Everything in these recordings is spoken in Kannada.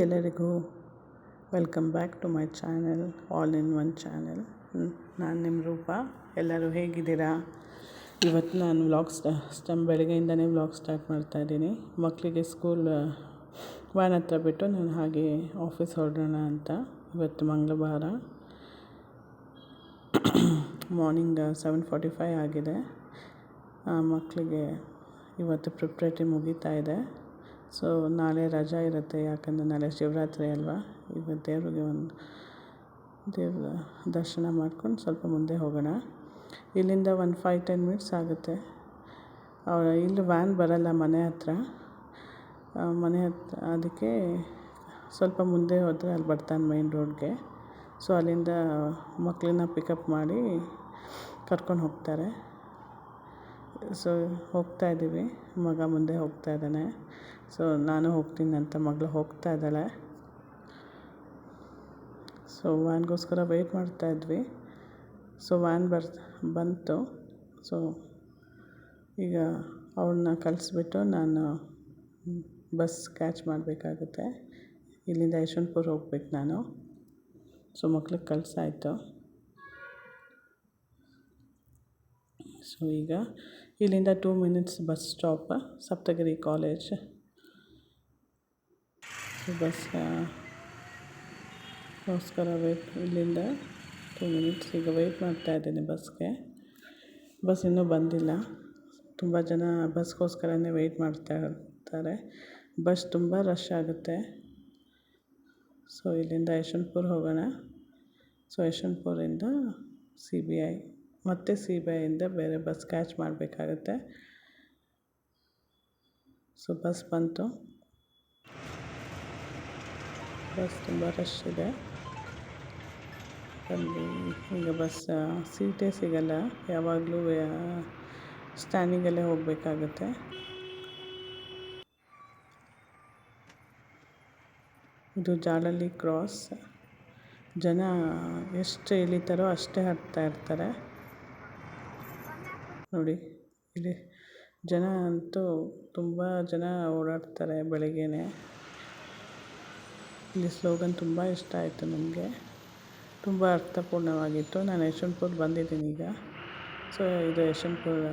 ಎಲ್ಲರಿಗೂ welcome back to my channel, all in one channel. ನಾನು ನಿಮ್ಮ ರೂಪ. ಎಲ್ಲರೂ ಹೇಗಿದ್ದೀರಾ? ಇವತ್ತು ನಾನು ಬೆಳಗ್ಗೆಯಿಂದನೇ ವ್ಲಾಗ್ ಸ್ಟಾರ್ಟ್ ಮಾಡ್ತಾಯಿದ್ದೀನಿ. ಮಕ್ಕಳಿಗೆ ಸ್ಕೂಲ್ ವ್ಯಾನ್ ಹತ್ರ ಬಿಟ್ಟು ನಾನು ಹಾಗೆ ಆಫೀಸ್ ಹೊರಡೋಣ ಅಂತ. ಇವತ್ತು ಮಂಗಳವಾರ ಮಾರ್ನಿಂಗ್ 7:45 ಆಗಿದೆ. ಮಕ್ಕಳಿಗೆ ಇವತ್ತು ಪ್ರಿಪ್ರೇಟರಿ ಮುಗೀತಾ ಇದೆ. ಸೊ ನಾಳೆ ರಜಾ ಇರುತ್ತೆ, ಯಾಕಂದರೆ ನಾಳೆ ಶಿವರಾತ್ರಿ ಅಲ್ವಾ. ಇವತ್ತು ದೇವ್ರ ದರ್ಶನ ಮಾಡ್ಕೊಂಡು ಸ್ವಲ್ಪ ಮುಂದೆ ಹೋಗೋಣ. ಇಲ್ಲಿಂದ ಒಂದು 5-10 ಮಿನಿಟ್ಸ್ ಆಗುತ್ತೆ. ಇಲ್ಲಿ ವ್ಯಾನ್ ಬರಲ್ಲ ಮನೆ ಹತ್ರ, ಅದಕ್ಕೆ ಸ್ವಲ್ಪ ಮುಂದೆ ಹೋದರೆ ಅಲ್ಲಿ ಬರ್ತಾನೆ ಮೈನ್ ರೋಡ್ಗೆ. ಸೊ ಅಲ್ಲಿಂದ ಮಕ್ಕಳನ್ನ ಪಿಕಪ್ ಮಾಡಿ ಕರ್ಕೊಂಡು ಹೋಗ್ತಾರೆ. ಸೊ ಹೋಗ್ತಾ ಇದ್ದೀವಿ. ಮಗ ಮುಂದೆ ಹೋಗ್ತಾ ಇದ್ದಾನೆ. ಸೊ ನಾನು ಹೋಗ್ತೀನಿ ಅಂತ ಮಗಳು ಹೋಗ್ತಾ ಇದ್ದಾಳೆ. ಸೊ ವ್ಯಾನ್ಗೋಸ್ಕರ ವೆಯ್ಟ್ ಮಾಡ್ತಾಯಿದ್ವಿ. ಸೊ ವ್ಯಾನ್ ಬಂತು. ಸೊ ಈಗ ಅವಳನ್ನ ಕಳಿಸ್ಬಿಟ್ಟು ನಾನು ಬಸ್ ಕ್ಯಾಚ್ ಮಾಡಬೇಕಾಗುತ್ತೆ. ಇಲ್ಲಿಂದ ಯಶವಂತಪುರ ಹೋಗ್ಬೇಕು ನಾನು. ಸೊ ಮಕ್ಳಿಗೆ ಕಳಿಸಾಯ್ತು. ಸೊ ಈಗ ಇಲ್ಲಿಂದ 2 minutes bus stop, Saptagiri college. ಬಸ್ಗೋಸ್ಕರ ಇಲ್ಲಿಂದ 2 ಮಿನಿಟ್ಸ್ ಈಗ ವೆಯ್ಟ್ ಮಾಡ್ತಾಯಿದ್ದೀನಿ ಬಸ್ಗೆ. ಬಸ್ ಇನ್ನೂ ಬಂದಿಲ್ಲ. ತುಂಬ ಜನ ಬಸ್ಗೋಸ್ಕರನೇ ವೆಯ್ಟ್ ಮಾಡ್ತಾ ಇರ್ತಾರೆ. ಬಸ್ ತುಂಬ ರಶ್ ಆಗುತ್ತೆ. ಸೊ ಇಲ್ಲಿಂದ ಯಶವಂತಪುರ ಹೋಗೋಣ. ಸೊ ಯಶವಂತಪುರಿಂದ CBI, ಮತ್ತು CBIಯಿಂದ ಬೇರೆ ಬಸ್ ಕ್ಯಾಚ್ ಮಾಡಬೇಕಾಗತ್ತೆ. ಸೊ ಬಸ್ ಬಂತು. ಬಸ್ ತುಂಬ ರಶ್ ಇದೆ. ಈಗ ಬಸ್ ಸೀಟೇ ಸಿಗಲ್ಲ. ಯಾವಾಗಲೂ ಸ್ಟ್ಯಾಂಡಿಂಗಲ್ಲೇ ಹೋಗಬೇಕಾಗತ್ತೆ. ಇದು ಜಾಲಹಳ್ಳಿ ಕ್ರಾಸ್. ಜನ ಎಷ್ಟು ಇಳಿತಾರೋ ಅಷ್ಟೇ ಹತ್ತಾ ಇರ್ತಾರೆ. ನೋಡಿ, ಇಲ್ಲಿ ಜನ ಅಂತೂ ತುಂಬ ಜನ ಓಡಾಡ್ತಾರೆ ಬೆಳಗ್ಗೆನೇ. ಇಲ್ಲಿ ಸ್ಲೋಗನ್ ತುಂಬ ಇಷ್ಟ ಆಯಿತು ನನಗೆ. ತುಂಬ ಅರ್ಥಪೂರ್ಣವಾಗಿತ್ತು. ನಾನು ಯಶವಂತಪುರ ಬಂದಿದ್ದೀನಿ ಈಗ. ಸೊ ಇದು Yeshwanthpur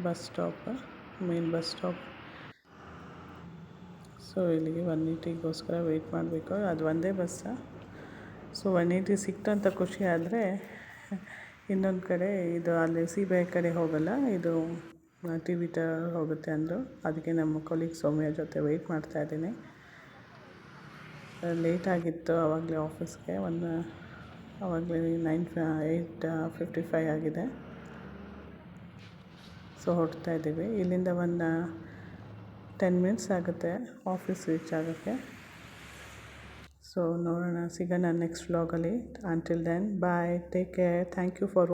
bus stop, main bus stop. So ಇಲ್ಲಿಗೆ 180ಗೋಸ್ಕರ ವೆಯ್ಟ್ ಮಾಡಬೇಕು. ಅದು ಒಂದೇ ಬಸ್ಸು. ಸೊ 180 ಸಿಕ್ತು ಅಂತ ಖುಷಿ ಆದರೆ, ಇನ್ನೊಂದು ಕಡೆ ಇದು ಅಲ್ಲಿ CBI ಕಡೆ ಹೋಗಲ್ಲ, ಇದು TV ಹೋಗುತ್ತೆ ಅಂದರು. ಅದಕ್ಕೆ ನಮ್ಮ ಕೊಲೀಗ್ ಸೌಮ್ಯ ಜೊತೆ ವೆಯ್ಟ್ ಮಾಡ್ತಾಯಿದ್ದೀನಿ. ಲೇಟಾಗಿತ್ತು ಆವಾಗಲೇ ಆಫೀಸ್ಗೆ. ಆವಾಗಲೇ 8:55 ಆಗಿದೆ. ಸೊ ಹೊರಡ್ತಾ ಇದ್ದೀವಿ. ಇಲ್ಲಿಂದ 10 ಮಿನಿಟ್ಸ್ ಆಗುತ್ತೆ ಆಫೀಸ್ ರೀಚ್ ಆಗೋಕ್ಕೆ. ಸೊ ನೋಡೋಣ, ಸಿಗೋಣ ನೆಕ್ಸ್ಟ್ ವ್ಲಾಗಲ್ಲಿ. Until then bye, take care, thank you for